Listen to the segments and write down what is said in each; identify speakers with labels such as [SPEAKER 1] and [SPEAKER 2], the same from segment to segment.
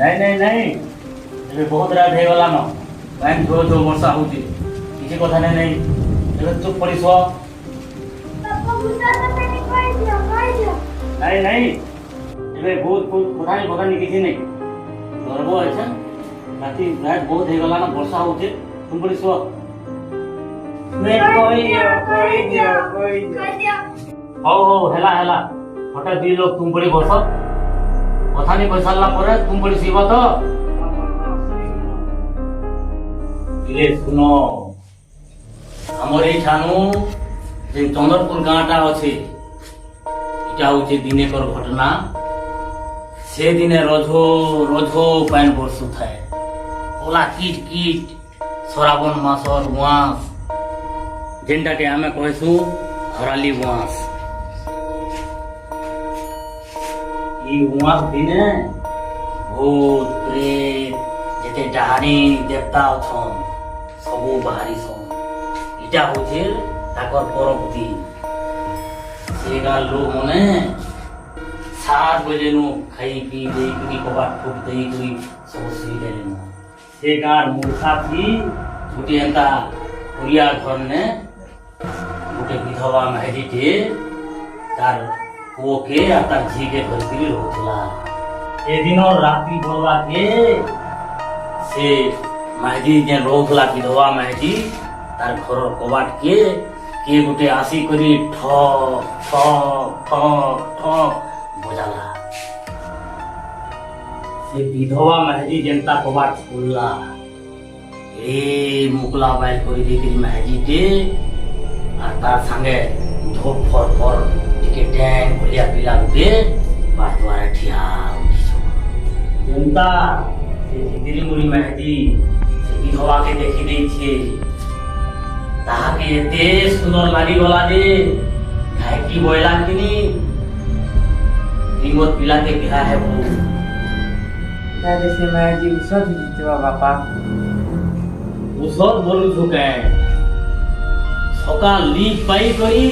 [SPEAKER 1] नहीं नहीं नहीं ଏବେ ବହୁତ ରାତ ହେଇଗଲାନ କାହିଁ ଝୋ ଝୋ ବର୍ଷା ହଉଛି କିଛି କଥା ନାଇଁ ନାଇଁ ଏବେ ଚୁପ୍ ପଡ଼ି ଶୁଅ ନାଇଁ ନାଇଁ ଏବେ ବହୁତ କଥା ନାଇଁ କଥା ନାଇଁ କିଛି ନାଇଁ ଗର୍ବ ଅଛି ରାତି ରାତ ବହୁତ ହେଇଗଲାନ ବର୍ଷା ହଉଛି ଚୁପ୍ ପଡ଼ି ଶୁଅ ହଉ ହଉ ହେଲା ହେଲା ହଠାତ୍ ଦି ଲୋକ ତୁମ ପଡ଼ି ବସ କଥା ନାଇଁ କହି ସାରିଲା ପରେ ତୁମ ପଡ଼ି ଶିବ ତ इले सुनो हमर ए छानु जे चंद्रपुर गाँटा अच्छे इटा होचे दिनेकर घटना से दिने रझो रझो पान बरसु थाए ओला कीट कीट श्रावण मासर उआस जेनटा के आमे कहसु हराली उआस ई उआस दिने भूत प्रेत जेते डाहानी देवता अछन सबू बाहरी सन इटा होचे ताकर परब दिन से गाल लोग मने 7 बजे नु खाई पी दे की कबाट फुट दे कोई सब सुई देले न से गार मूर्खा थी छुटी एंता पुरिया घर ने गोटे विधवा महजीटे तार पुओ के आ तार झी के घर के होतला ए दिन रात्रि बोलवा के से महजी जे रोकला विधवा महजी तार घर कबाट के गुटे आसी करी ठक ठक ठक ठक बजाला से विधवा महजी जनता कबाट खोलला ए मुकला बाइल करी देखी महजी टे आ तार संगे धोप फर फर टिके टैंग भलिया पिला गुटे बाट द्वारा ठिया जनता से जिदिरी मुरी महजी विधवा के देखी देई छे ताके एते सुंदर लागी गला जे घाइटी बोइला किनी निमोर पिला के बिहा है वो
[SPEAKER 2] दादे से मैं जी उसद जीतवा बापा
[SPEAKER 1] उसद बोलु छुके सका लीक पाई करी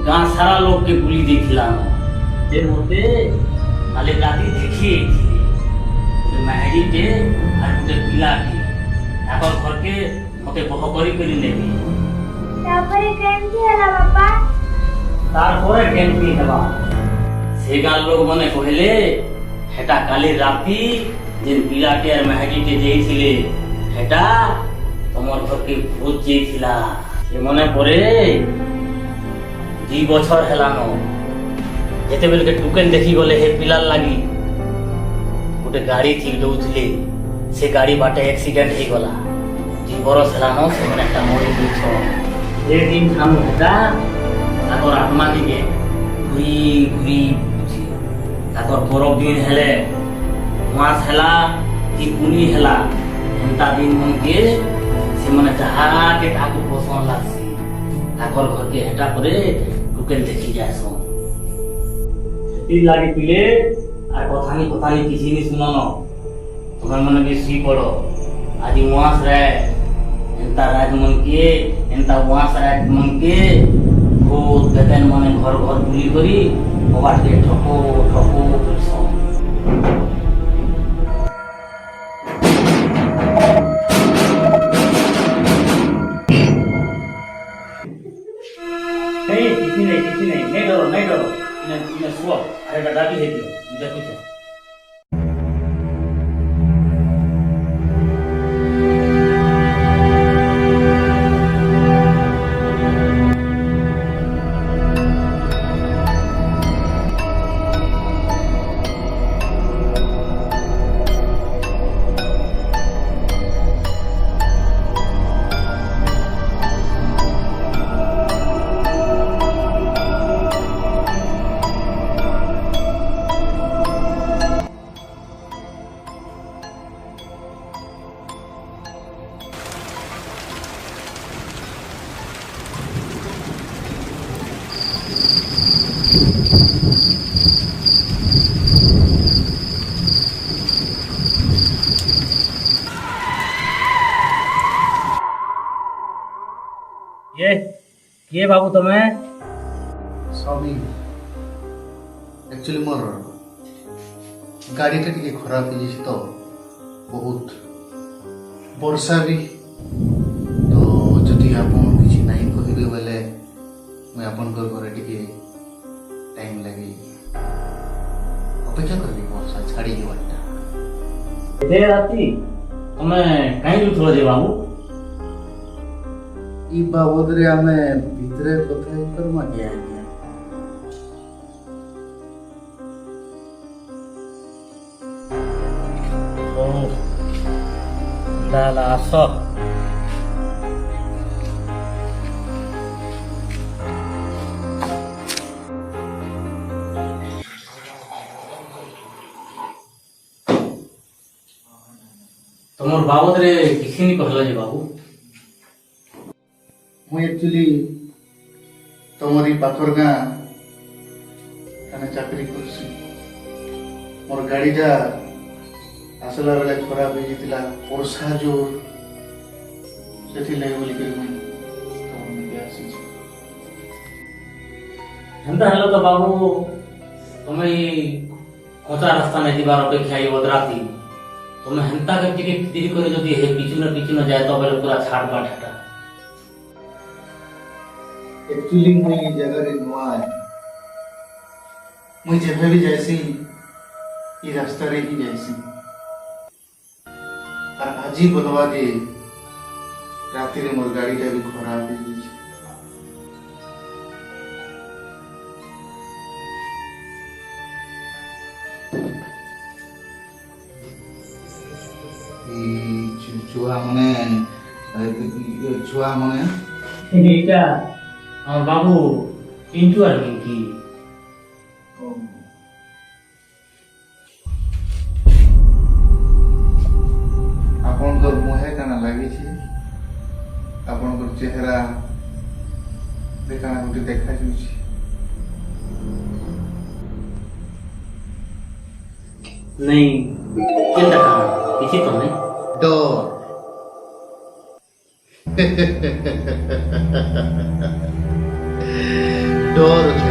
[SPEAKER 1] गां सारा लोग के गुली देखिला जे होते खाली राती देखी थी महडी के और उते पिला के आकर घर के मते बह करी नेबी
[SPEAKER 3] तापरे केमती हला बापा
[SPEAKER 1] तार परे केमती हेबा से गाल लोग मने कहले हेटा काली राती जेन पिलाटे और महगी के जेइथिले हेटा तमर घर के भूत जेइथिला से मने परे 2 बछर हेलानो जेते बेल के टुकेन देखि गले हे पिलाल लागी गोटे गाड़ी थी दउथले से गाड़ी बाटे एक्सीडेंट ही गला 2 बरस हेलानो से मने एकटा मोरी दिछो एक दिन हम हेटा ताकर आत्मा दिके घुरी घुरी ताकर परब दिन हेले मास हेला कि पुनी हेला एंता दिन मन के से मने जहा के ठाकुर पोषण लागसी ताकर घर के हेटा परे टुकेन देखि जायसो ती लागी पिले আর কথানি কিছু নি শুনানো তোমার মনে কি সি পড়ো আজি মাস রে এন্তা রাত মন কে এন্তা মাস রাত মন কে ভূত বেতেন মানে ঘর ঘর গুলি করি কবাট কে ঠকো ঠকো করছ এই কিছু নেই নেই ডরো ইনা শুয়া আরে দাদি হেতি দেখো ये किए बाबू तुम्हें
[SPEAKER 4] स्वामी एक्चुअली मोर गाड़ीटा टिके खराब हो जाइए तो बहुत वर्षा भी तो जदि आपन किसी नाई कहबे बोले मैं आपन घर टिके टाइम लगे अपेक्षा करबी वर्षा छाड़ी जीवनटा
[SPEAKER 1] दे राती तुम्हें कहीं लुथलो जे बाबू
[SPEAKER 4] ई बाबद रे आमे भितरे कथा ही करमा के आज्ञा
[SPEAKER 1] ओ लाला आस তোমার বাবদ রে কিছু নি কহলো যে বাবু
[SPEAKER 4] ମୁଁ एक्चुअली ତମରି ପାଖର ଗାଁ ଆମେ ଚାକିରି କରୁଛି ମୋର ଗାଡ଼ିଟା ଆସିଲା ବେଳେ ଖରାପ ହେଇଯାଇଥିଲା ବର୍ଷା ଜୋର ସେଥିଲାଗି ବୋଲିକରି ମୁଇଁ ତମ ନିକେ ଆସିଛି
[SPEAKER 1] ହେନ୍ତା ହେଲେ ତ ବାବୁ ତମେ କଞ୍ଚା ରାସ୍ତା ନେଇ ଯିବାର ଅପେକ୍ଷା ଏଇ ବଦରାତି ତମେ ହେନ୍ତା ଟିକେ ଧୀରେ କରି ଯଦି ହେ ପିଛୁନ ଯାଏ ତ ବେଲେ ପୁରା ଛାଡ଼ ପାଠ ହେଟା
[SPEAKER 4] एक्चुअली मुई ये जगह रे नुआ है मुई जब भी जैसी ये रास्ता रे ही जैसी और आज ही बोलवा जे राति रे मोर गाड़ी का भी खराब हो गई छुआ मने
[SPEAKER 1] এইটা আমার বাবু পিন্টু আর কি
[SPEAKER 4] ଆପଣଙ୍କର ମୁହେ କାଣା ଲାଗିଛି ଆପଣଙ୍କର ଚେହେରା କାଣା ଗୋଟେ ଦେଖାଯାଉଛି
[SPEAKER 1] नहीं केनता कहा किसी तो नहीं
[SPEAKER 4] डर डर ଅଛି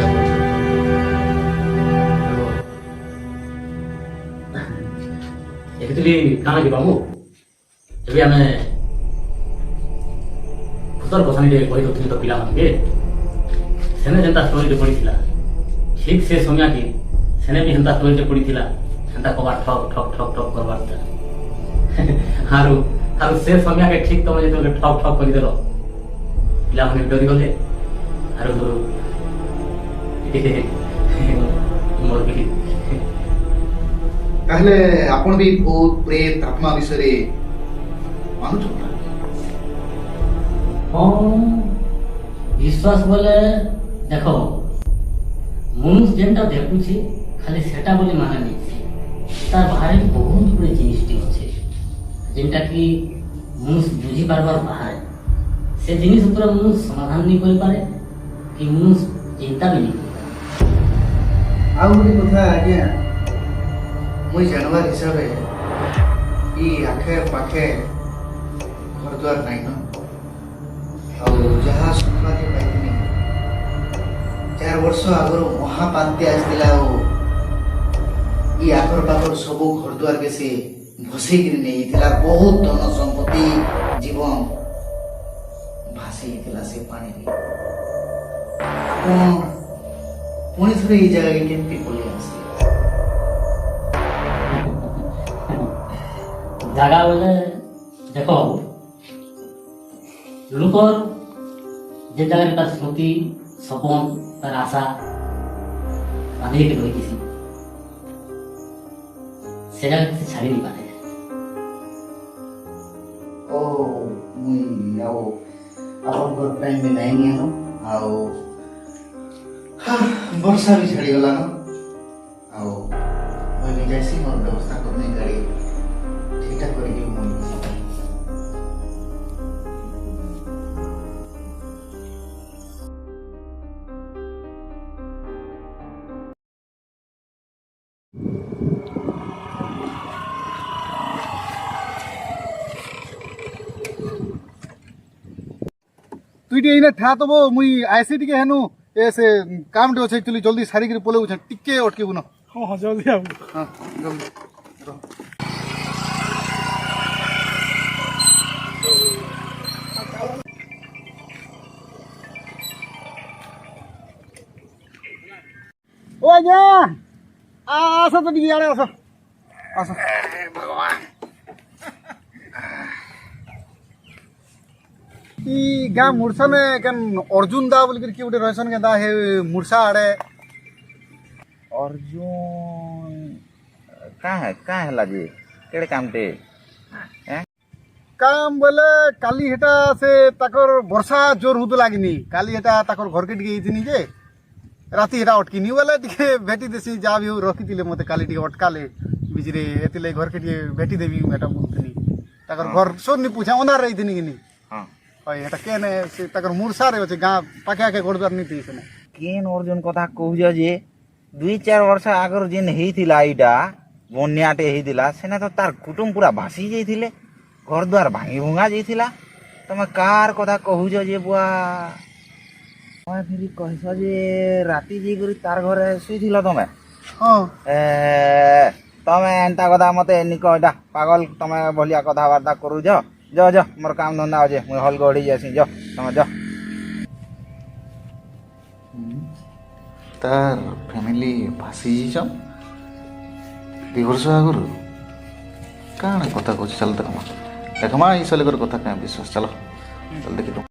[SPEAKER 1] एक्चुअली काना कि बाबू जब आम भूतर कथानी कही दौली तो पिला मानके सेने जेनता स्टोरी पड़ी ठीक से समय कि सेने भी हेन्ता स्टोरी पड़ी हेन्ता कबार ठक ठक ठक ठक करवार हारू हारू से समय के ठीक तुम जो ठक ठक कर देल पिला माने डरी गले हारू मोर भी
[SPEAKER 4] ତାହେଲେ ଆପଣ ବି ଭୂତ ପ୍ରେତ ଆତ୍ମା ବିଷୟରେ ମାନୁଛନ୍ତି
[SPEAKER 1] हाँ विश्वास बोले देख मनुष्य जेनटा देखुची खाली सेटा बोले माने नहीं तार बाहर बहुत गुड़े जिनिस अच्छे जेनटा कि मनुष्य बुझी पारबार बाहर से जिनिस ऊपर मनुष्य समाधान नहीं कर पारे कि मनुष्य चिंता भी नहीं कर
[SPEAKER 4] ଆଉ ଗୋଟେ କଥା ଆଜ୍ଞା ମୁଇଁ ଜାଣିବାର ହିସାବରେ ଇ ଆଖେ ପାଖେ ଘର ଦ୍ୱାର ନାଇଁ ନ ଆଉ ଯାହା ଶୁଣିବାକେ ପାଇଥିନି 4 ବର୍ଷ ଆଗରୁ ମହାପାନ୍ତି ଆସିଥିଲା ଆଉ ଇ ଆଖର ପାଖର ସବୁ ଘର ଦ୍ୱାରକେ ସେ ଭସେଇକିରି ନେଇଥିଲା ବହୁତ ଧନ ସମ୍ପତ୍ତି ଜୀବନ ଭାସିଯାଇଥିଲା ସେ ପାଣିରେ ଆପଣ ପୁଣି ଥରେ ଏଇ ଜାଗାକେ କେମିତି ପଳେଇ ଆସିଲେ
[SPEAKER 1] जगह बोले देखो लुकर जे जगह तार स्मृति सपन तार आशा बांधे के रही किसी से जगह से छाड़ी नहीं पाते
[SPEAKER 4] ଓ ମୁଇଁ ଆଉ ଆପଣଙ୍କର ଟାଇମ୍ ନାଇଁନି ଆନ ଆଉ ବର୍ଷା ବି ଛାଡ଼ିଗଲାନ ଆଉ ମୁଇଁ ବି ଯାଏସି ମୋର ବ୍ୟବସ୍ଥା କରିନି ଗାଡ଼ି ଠିକ୍ଠାକ୍ କରିକି ମୁଇଁ ଯିବି
[SPEAKER 5] তুই টিকে এনে ঠা দেবো মুই আইসি টিকে হেনু এ সে কামটে অছে একচুয়ালি জলদি সারিকি পলে উঠে টিকে অটকিবু না
[SPEAKER 2] ହଁ ଜଲ୍ଦି ଆବୁ
[SPEAKER 5] হ্যাঁ জলদি রহ। ও আজ্ঞা আস তো টিকে আড়ে আস আস ই গা মুরসানে কেন অর্জুন দা বলি কি গোটে রহসন কেন হে মুরসা আড়ে
[SPEAKER 6] अर्जुन का है जी केड़े कामटे
[SPEAKER 5] কাম বলে কালি হেটা সে তাকর বর্ষা জোর হুতো লাগিনি কালি হেটা তাকর ঘরকে টিকে এইছিনি যে রাতি হেটা অটকিনি বলে টিকে ভেটি দেছি যা ভি রখিতিলে মতে কালি টিকে অটকালে বিজরে এতিলে ঘরকে টিকে ভেটি দেবি এটা বলতিনি তাকর ঘর সোনি পুছা ওনার রইতিনি কিনি
[SPEAKER 6] हाँ
[SPEAKER 5] হয় এটা কেনে সে তাকর মুরসারে আছে গা পাকে আকে ঘরদ্বার নিতে ইসনে
[SPEAKER 6] केन अर्जुन कथा कहूज जे 2-4 वर्ष आगर जेन हेइथिला एइटा बन्याटे हेइथिला सेना तो तार कुटुम पूरा भासी जाइथिले घर द्वार भांगी भुंगा जाइथिला तमे कार कथा कहूज जे बुआ तमे फिर कहस जे राती जे करी तार घरे सुइथिला तमे
[SPEAKER 5] হ্যাঁ
[SPEAKER 6] तमे एंता कथा मते निको एटा पागल तमे भलिया कथाबार्ता करू जो जो जो मोर काम धंधा अजे मुई हल गड़ी जासी जो तमे जो
[SPEAKER 4] তার ফ্যামিলি ভাসি যাইছন 2 ବର୍ଷ ଆଗରୁ କାଣା କଥା କହୁଛି ଚାଲ ଦେଖମା ଦେଖମା ଏଇ ସଲେକର କଥା କାଁ ବିଶ୍ୱାସ ଚାଲ ଚାଲ ଦେଖିଲୁ